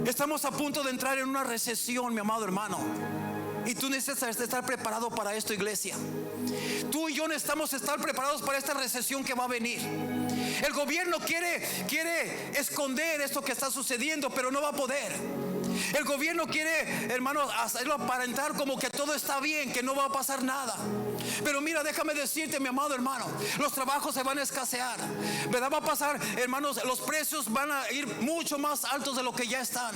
Estamos a punto de entrar en una recesión, mi amado hermano. Y tú necesitas estar preparado para esto, iglesia. Tú y yo necesitamos estar preparados para esta recesión que va a venir. El gobierno quiere esconder esto que está sucediendo, pero no va a poder. El gobierno quiere, hermanos, hacerlo aparentar como que todo está bien, que no va a pasar nada. Pero mira, déjame decirte, mi amado hermano, los trabajos se van a escasear, ¿verdad? Va a pasar, hermanos, los precios van a ir mucho más altos de lo que ya están.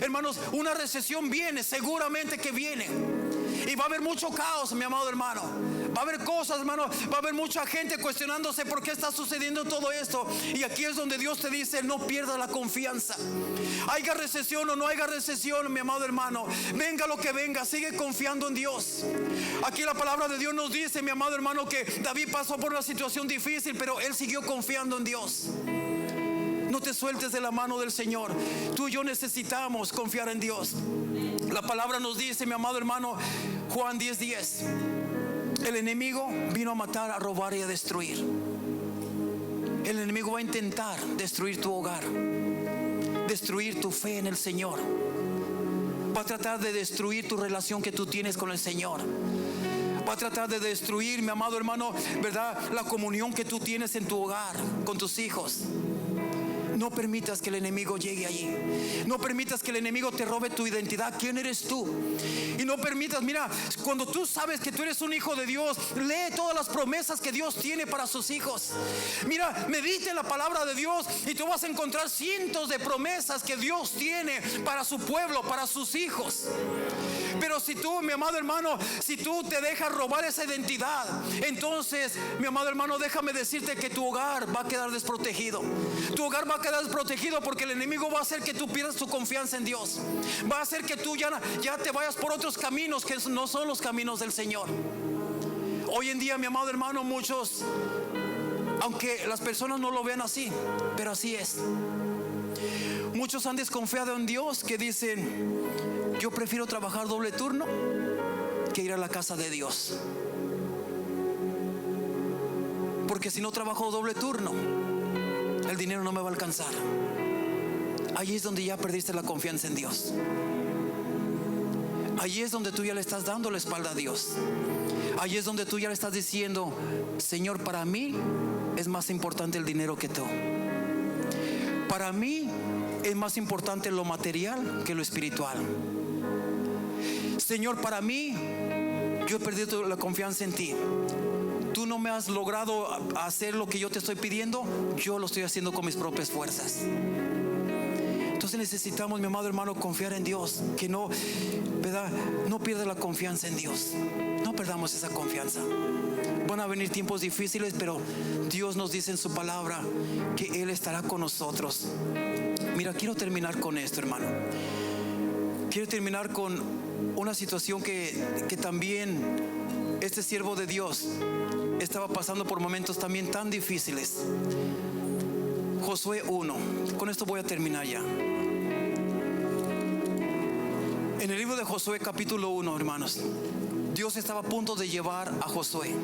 Hermanos, una recesión viene, seguramente que viene. Y va a haber mucho caos, mi amado hermano. Va a haber cosas, hermano. Va a haber mucha gente cuestionándose por qué está sucediendo todo esto. Y aquí es donde Dios te dice: no pierdas la confianza. Haya recesión o no haya recesión, mi amado hermano, venga lo que venga, sigue confiando en Dios. Aquí la palabra de Dios nos dice, mi amado hermano, que David pasó por una situación difícil, pero él siguió confiando en Dios. No te sueltes de la mano del Señor. Tú y yo necesitamos confiar en Dios. La palabra nos dice, mi amado hermano, Juan 10:10, el enemigo vino a matar, a robar y a destruir. El enemigo va a intentar destruir tu hogar, destruir tu fe en el Señor. Va a tratar de destruir tu relación que tú tienes con el Señor. Va a tratar de destruir, mi amado hermano, ¿verdad?, la comunión que tú tienes en tu hogar con tus hijos. No permitas que el enemigo llegue allí. No permitas que el enemigo te robe tu identidad. ¿Quién eres tú? Y no permitas, mira, cuando tú sabes que tú eres un hijo de Dios, lee todas las promesas que Dios tiene para sus hijos. Mira, medita en la palabra de Dios y tú vas a encontrar cientos de promesas que Dios tiene para su pueblo, para sus hijos. Pero si tú, mi amado hermano, si tú te dejas robar esa identidad, entonces, mi amado hermano, déjame decirte que tu hogar va a quedar desprotegido. Tu hogar va a quedar desprotegido porque el enemigo va a hacer que tú pierdas tu confianza en Dios. Va a hacer que tú ya te vayas por otros caminos que no son los caminos del Señor. Hoy en día, mi amado hermano, muchos, aunque las personas no lo vean así, pero así es. Muchos han desconfiado en Dios, que dicen: yo prefiero trabajar doble turno que ir a la casa de Dios, porque si no trabajo doble turno, el dinero no me va a alcanzar. Allí es donde ya perdiste la confianza en Dios. Allí es donde tú ya le estás dando la espalda a Dios. Allí es donde tú ya le estás diciendo: Señor, para mí es más importante el dinero que tú. Para mí es más importante lo material que lo espiritual. Señor, para mí, yo he perdido la confianza en ti. Tú no me has logrado hacer lo que yo te estoy pidiendo. Yo lo estoy haciendo con mis propias fuerzas. Entonces necesitamos, mi amado hermano, confiar en Dios. Que no, ¿verdad?, no pierda la confianza en Dios. No perdamos esa confianza. Van a venir tiempos difíciles, pero Dios nos dice en su palabra que Él estará con nosotros. Mira, quiero terminar con esto, hermano. Quiero terminar con una situación que también este siervo de Dios estaba pasando por momentos también tan difíciles. Josué 1. Con esto voy a terminar ya. En el libro de Josué capítulo 1, hermanos, Dios estaba a punto de llevar a Josué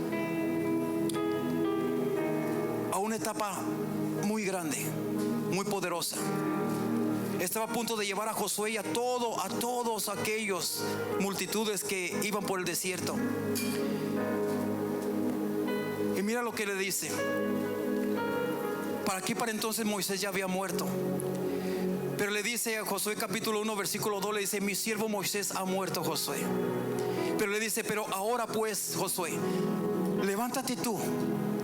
a una etapa muy grande, muy poderosa. Estaba a punto de llevar a Josué y a todos aquellos multitudes que iban por el desierto. Y mira lo que le dice. Para entonces Moisés ya había muerto. Pero le dice a Josué capítulo 1 versículo 2, le dice: mi siervo Moisés ha muerto, Josué. Pero le dice: pero ahora pues, Josué, levántate tú,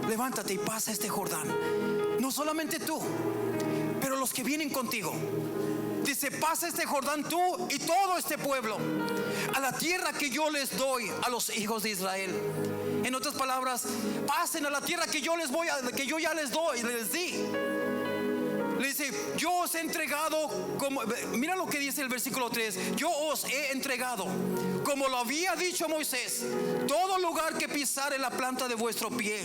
levántate y pasa este Jordán. No solamente tú, pero los que vienen contigo. Dice: pasa este Jordán tú y todo este pueblo a la tierra que yo les doy a los hijos de Israel. En otras palabras, pasen a la tierra que yo ya les doy, les di. Le dice: yo os he entregado, mira lo que dice el versículo 3: yo os he entregado, como lo había dicho Moisés, todo lugar que pisare la planta de vuestro pie,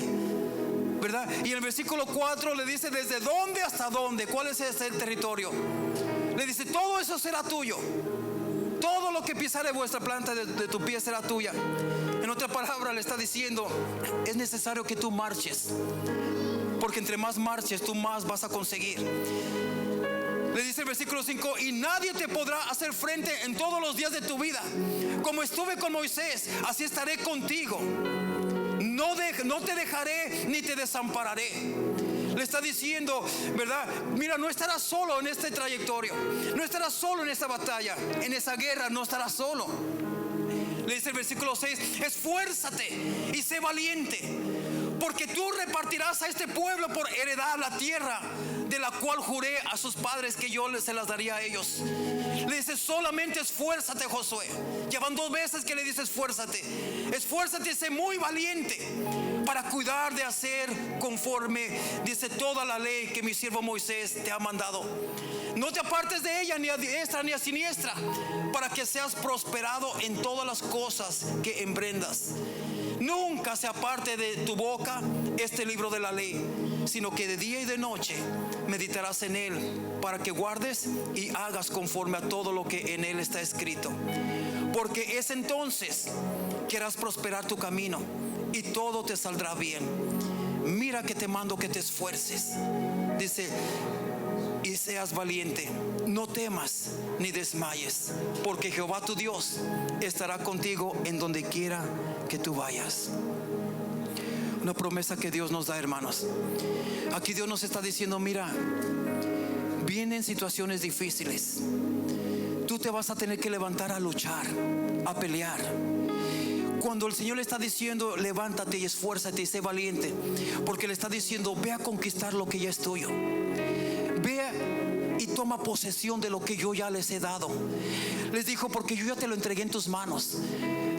¿verdad? Y en el versículo 4 le dice: ¿desde dónde hasta dónde? ¿Cuál es ese territorio? Le dice: todo eso será tuyo. Todo lo que pisare vuestra planta de tu pie será tuya. En otra palabra le está diciendo: es necesario que tú marches, porque entre más marches tú más vas a conseguir. Le dice el versículo 5: y nadie te podrá hacer frente en todos los días de tu vida. Como estuve con Moisés, así estaré contigo. No te dejaré ni te desampararé. Le está diciendo, ¿verdad? Mira, no estarás solo en este trayectorio. No estarás solo en esta batalla. En esa guerra no estarás solo. Le dice el versículo 6: esfuérzate y sé valiente, porque tú repartirás a este pueblo por heredad la tierra de la cual juré a sus padres que yo se las daría a ellos. Le dice: solamente esfuérzate, Josué. Ya van 2 veces que le dice esfuérzate. Esfuérzate y sé muy valiente para cuidar de hacer conforme dice toda la ley que mi siervo Moisés te ha mandado. No te apartes de ella ni a diestra ni a siniestra, para que seas prosperado en todas las cosas que emprendas. Nunca se aparte de tu boca este libro de la ley, sino que de día y de noche meditarás en él, para que guardes y hagas conforme a todo lo que en él está escrito. Porque es entonces que harás prosperar tu camino y todo te saldrá bien. Mira que te mando que te esfuerces, dice, y seas valiente. No temas ni desmayes, porque Jehová tu Dios estará contigo en donde quiera que tú vayas. Una promesa que Dios nos da, hermanos. Aquí Dios nos está diciendo: mira, vienen situaciones difíciles. Tú te vas a tener que levantar a luchar, a pelear. Cuando el Señor le está diciendo: levántate y esfuérzate y sé valiente, porque le está diciendo: ve a conquistar lo que ya es tuyo. Ve y toma posesión de lo que yo ya les he dado. Les dijo: porque yo ya te lo entregué en tus manos.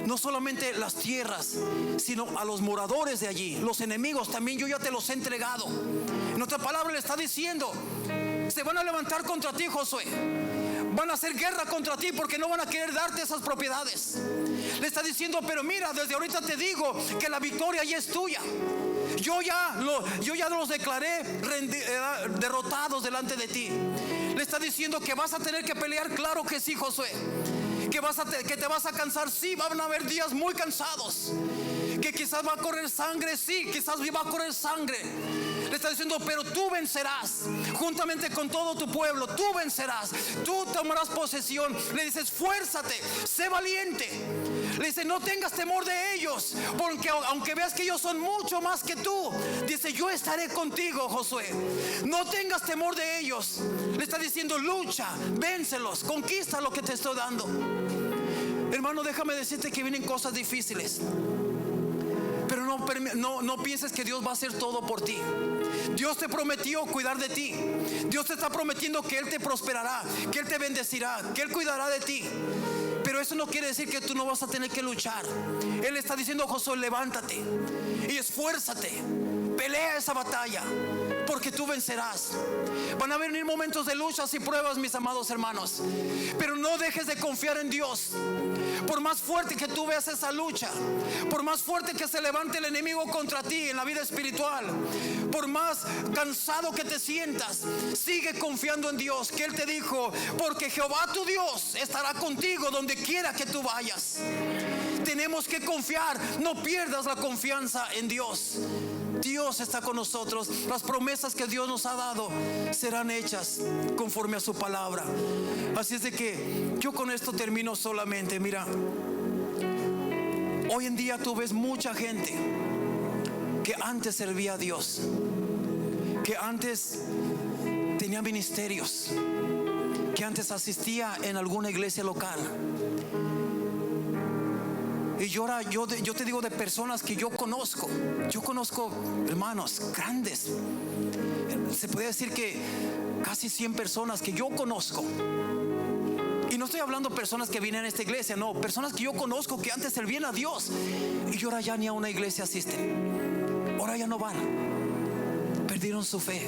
No solamente las tierras, sino a los moradores de allí, los enemigos también yo ya te los he entregado. En otra palabra le está diciendo: se van a levantar contra ti, Josué. Van a hacer guerra contra ti porque no van a querer darte esas propiedades. Le está diciendo: pero mira, desde ahorita te digo que la victoria ya es tuya. Yo ya los declaré derrotados delante de ti. Le está diciendo que vas a tener que pelear. Claro que sí, Josué. Que te vas a cansar. Sí, van a haber días muy cansados. Que quizás va a correr sangre. Sí, quizás va a correr sangre. Le está diciendo: pero tú vencerás juntamente con todo tu pueblo. Tú vencerás, tú tomarás posesión. Le dice: esfuérzate, sé valiente. Le dice: no tengas temor de ellos, porque aunque veas que ellos son mucho más que tú, dice: yo estaré contigo, Josué. No tengas temor de ellos. Le está diciendo: lucha, véncelos, conquista lo que te estoy dando. Hermano, déjame decirte que vienen cosas difíciles, pero no pienses que Dios va a hacer todo por ti. Dios te prometió cuidar de ti. Dios te está prometiendo que Él te prosperará, que Él te bendecirá, que Él cuidará de ti. Pero eso no quiere decir que tú no vas a tener que luchar. Él está diciendo: Josué, levántate y esfuérzate, pelea esa batalla, porque tú vencerás. Van a venir momentos de luchas y pruebas, mis amados hermanos, pero no dejes de confiar en Dios. Por más fuerte que tú veas esa lucha, por más fuerte que se levante el enemigo contra ti en la vida espiritual, por más cansado que te sientas, sigue confiando en Dios, que Él te dijo: porque Jehová tu Dios estará contigo donde quiera que tú vayas. Tenemos que confiar. No pierdas la confianza en Dios. Dios está con nosotros. Las promesas que Dios nos ha dado serán hechas conforme a su palabra. Así es de que yo con esto termino solamente. Mira, hoy en día tú ves mucha gente que antes servía a Dios, que antes tenía ministerios, que antes asistía en alguna iglesia local. Y yo te digo de personas que yo conozco hermanos grandes. Se puede decir que casi 100 personas que yo conozco. Y no estoy hablando de personas que vienen a esta iglesia, no, personas que yo conozco que antes servían a Dios y ahora ya ni a una iglesia asisten. Ahora ya no van. Perdieron su fe,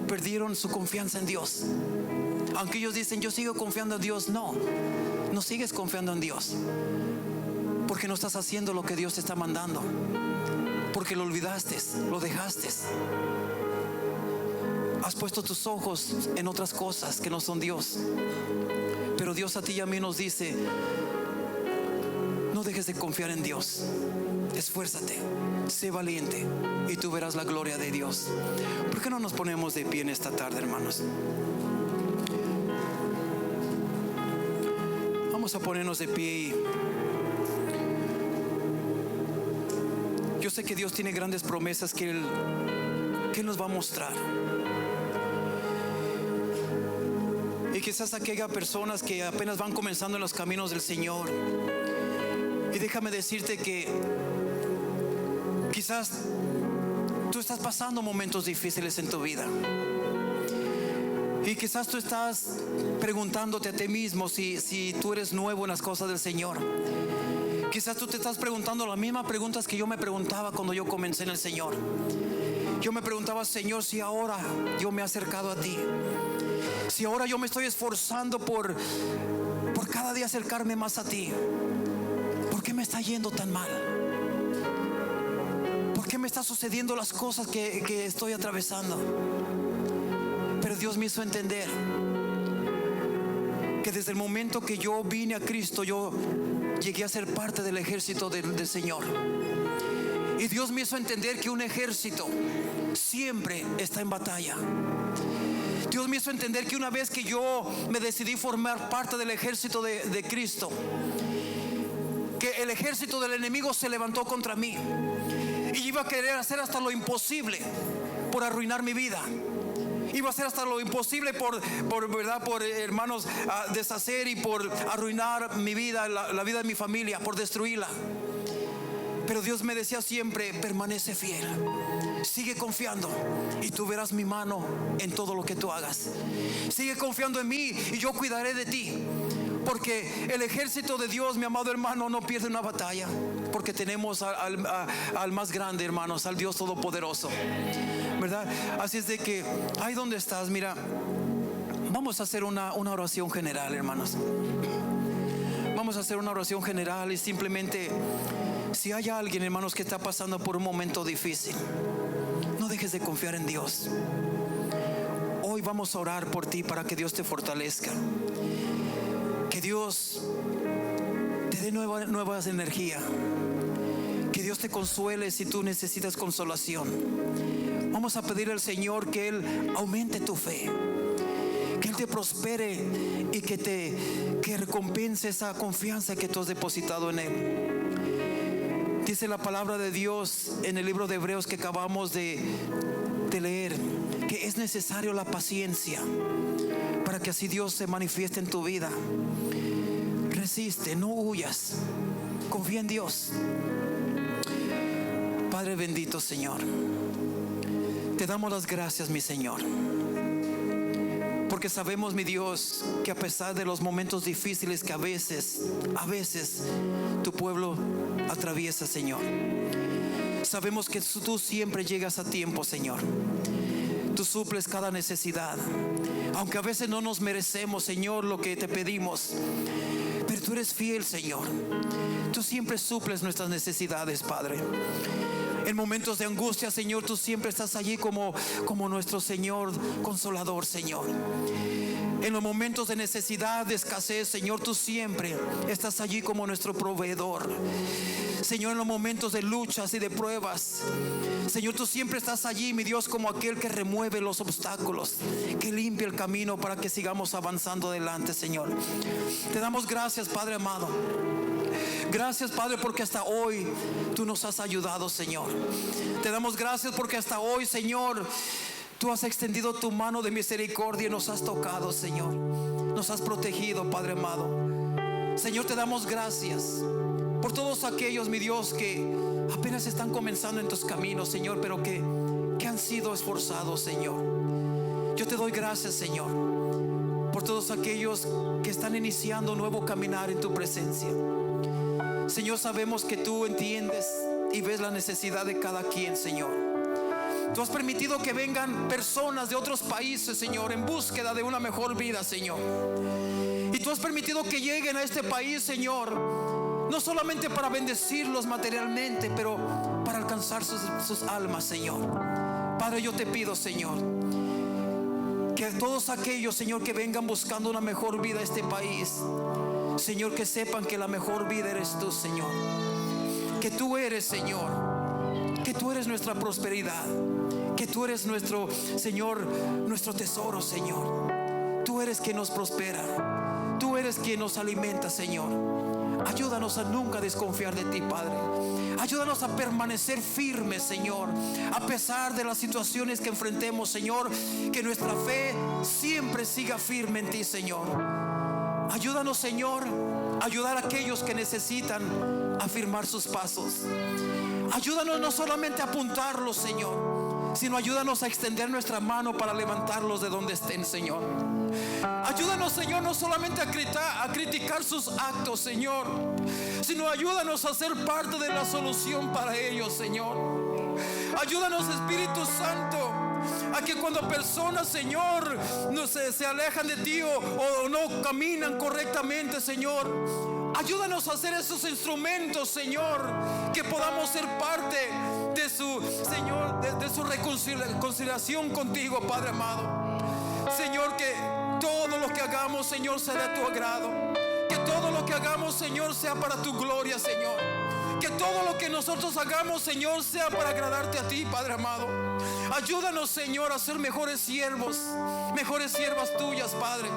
perdieron su confianza en Dios. Aunque ellos dicen: yo sigo confiando en Dios. No sigues confiando en Dios, porque no estás haciendo lo que Dios te está mandando, porque lo olvidaste, lo dejaste. Has puesto tus ojos en otras cosas que no son Dios. Pero Dios a ti y a mí nos dice: no dejes de confiar en Dios. Esfuérzate, sé valiente y tú verás la gloria de Dios. ¿Por qué no nos ponemos de pie en esta tarde, hermanos? Vamos a ponernos de pie y yo sé que Dios tiene grandes promesas que Él nos va a mostrar. Y quizás aquellas personas que apenas van comenzando en los caminos del Señor. Y déjame decirte que quizás tú estás pasando momentos difíciles en tu vida. Y quizás tú estás preguntándote a ti mismo si tú eres nuevo en las cosas del Señor. Quizás tú te estás preguntando las mismas preguntas que yo me preguntaba cuando yo comencé en el Señor. Yo me preguntaba, Señor, si ahora yo me he acercado a ti, si ahora yo me estoy esforzando por cada día acercarme más a ti, ¿por qué me está yendo tan mal? ¿Por qué me están sucediendo las cosas que estoy atravesando? Pero Dios me hizo entender que desde el momento que yo vine a Cristo, yo llegué a ser parte del ejército del Señor. Y Dios me hizo entender que un ejército siempre está en batalla. Dios me hizo entender que una vez que yo me decidí formar parte del ejército de Cristo, que el ejército del enemigo se levantó contra mí y iba a querer hacer hasta lo imposible por arruinar mi vida. Iba a hacer hasta lo imposible por hermanos, deshacer y por arruinar mi vida, la vida de mi familia, por destruirla. Pero Dios me decía siempre, permanece fiel, sigue confiando y tú verás mi mano en todo lo que tú hagas. Sigue confiando en mí y yo cuidaré de ti. Porque el ejército de Dios, mi amado hermano, no pierde una batalla. Porque tenemos al más grande, hermanos, al Dios Todopoderoso, ¿verdad? Así es de que, ahí donde estás, mira, vamos a hacer una oración general, hermanos. Vamos a hacer una oración general y simplemente, si hay alguien, hermanos, que está pasando por un momento difícil, no dejes de confiar en Dios. Hoy vamos a orar por ti para que Dios te fortalezca. Que Dios te dé nuevas energías. Que Dios te consuele si tú necesitas consolación. Vamos a pedir al Señor que Él aumente tu fe, que Él te prospere y que recompense esa confianza que tú has depositado en Él. Dice la palabra de Dios en el libro de Hebreos que acabamos de leer, que es necesario la paciencia para que así Dios se manifieste en tu vida. Resiste, no huyas, confía en Dios. Padre bendito, Señor, te damos las gracias, mi Señor, porque sabemos, mi Dios, que a pesar de los momentos difíciles que a veces tu pueblo atraviesa, Señor, sabemos que tú siempre llegas a tiempo, Señor. Tú suples cada necesidad, aunque a veces no nos merecemos, Señor, lo que te pedimos, pero tú eres fiel, Señor. Tú siempre suples nuestras necesidades, Padre. En momentos de angustia, Señor, tú siempre estás allí como nuestro Señor consolador, Señor. En los momentos de necesidad, de escasez, Señor, tú siempre estás allí como nuestro proveedor. Señor, en los momentos de luchas y de pruebas, Señor, tú siempre estás allí, mi Dios, como aquel que remueve los obstáculos, que limpia el camino para que sigamos avanzando adelante, Señor. Te damos gracias, Padre amado. Gracias, Padre, porque hasta hoy tú nos has ayudado, Señor. Te damos gracias porque hasta hoy, Señor, tú has extendido tu mano de misericordia y nos has tocado, Señor. Nos has protegido, Padre amado. Señor, te damos gracias por todos aquellos, mi Dios, que apenas están comenzando en tus caminos, Señor, pero que han sido esforzados, Señor. Yo te doy gracias, Señor, por todos aquellos que están iniciando un nuevo caminar en tu presencia. Señor, sabemos que tú entiendes y ves la necesidad de cada quien, Señor. Tú has permitido que vengan personas de otros países, Señor, en búsqueda de una mejor vida, Señor. Y tú has permitido que lleguen a este país, Señor, no solamente para bendecirlos materialmente, pero para alcanzar sus almas, Señor. Padre, yo te pido, Señor, que todos aquellos, Señor, que vengan buscando una mejor vida a este país, Señor, que sepan que la mejor vida eres tú, Señor. Que tú eres, Señor, que tú eres nuestra prosperidad, que tú eres nuestro, Señor, nuestro tesoro, Señor. Tú eres quien nos prospera. Tú eres eres quien nos alimenta, Señor. Ayúdanos a nunca desconfiar de ti, Padre. Ayúdanos a permanecer firmes, Señor, a pesar de las situaciones que enfrentemos, Señor. Que nuestra fe siempre siga firme en ti, Señor. Ayúdanos, Señor, a ayudar a aquellos que necesitan afirmar sus pasos. Ayúdanos no solamente a apuntarlos, Señor, sino ayúdanos a extender nuestra mano para levantarlos de donde estén, Señor. Ayúdanos, Señor, no solamente a criticar sus actos, Señor, sino ayúdanos a ser parte de la solución para ellos, Señor. Ayúdanos, Espíritu Santo, a que cuando personas, Señor, no se alejan de ti o no caminan correctamente, Señor, ayúdanos a ser esos instrumentos, Señor, que podamos ser parte de su, Señor, de su reconciliación contigo, Padre amado. Señor, que todo lo que hagamos, Señor, sea de tu agrado. Que todo lo que hagamos, Señor, sea para tu gloria, Señor. Que todo lo que nosotros hagamos, Señor, sea para agradarte a ti, Padre amado. Ayúdanos, Señor, a ser mejores siervos, mejores siervas tuyas, Padre.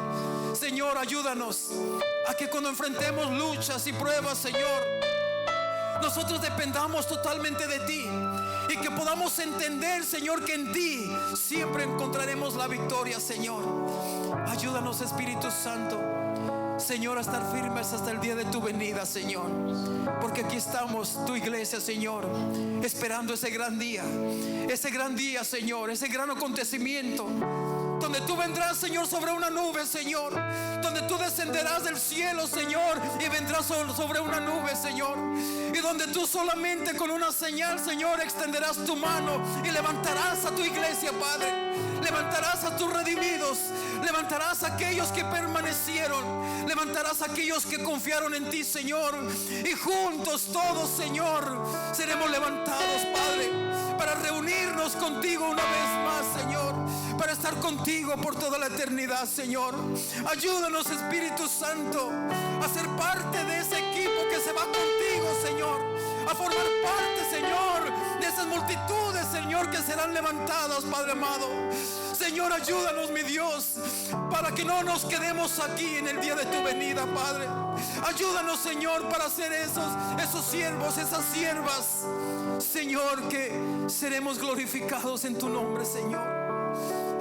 Señor, ayúdanos a que cuando enfrentemos luchas y pruebas, Señor, nosotros dependamos totalmente de ti. Y que podamos entender, Señor, que en ti siempre encontraremos la victoria, Señor. Ayúdanos, Espíritu Santo, Señor, a estar firmes hasta el día de tu venida, Señor. Porque aquí estamos, tu iglesia, Señor, esperando ese gran día, Señor, ese gran acontecimiento, donde tú vendrás, Señor, sobre una nube, Señor, donde tú descenderás del cielo, Señor, y vendrás sobre una nube, Señor, y donde tú solamente con una señal, Señor, extenderás tu mano y levantarás a tu iglesia, Padre. Levantarás a tus redimidos, levantarás a aquellos que permanecieron, levantarás a aquellos que confiaron en ti, Señor, y juntos todos, Señor, seremos levantados, Padre, para reunirnos contigo una vez más, Señor, para estar contigo por toda la eternidad, Señor. Ayúdanos, Espíritu Santo, a ser parte de ese equipo que se va contigo, Señor, a formar parte, Señor, de esas multitudes, Señor, que serán levantadas, Padre amado. Señor, ayúdanos, mi Dios, para que no nos quedemos aquí en el día de tu venida, Padre. Ayúdanos, Señor, para ser esos siervos, esas siervas, Señor, que seremos glorificados en tu nombre, Señor.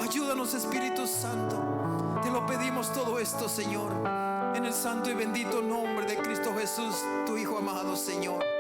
Ayúdanos, Espíritu Santo. Te lo pedimos todo esto, Señor, en el santo y bendito nombre de Cristo Jesús, tu Hijo amado, Señor.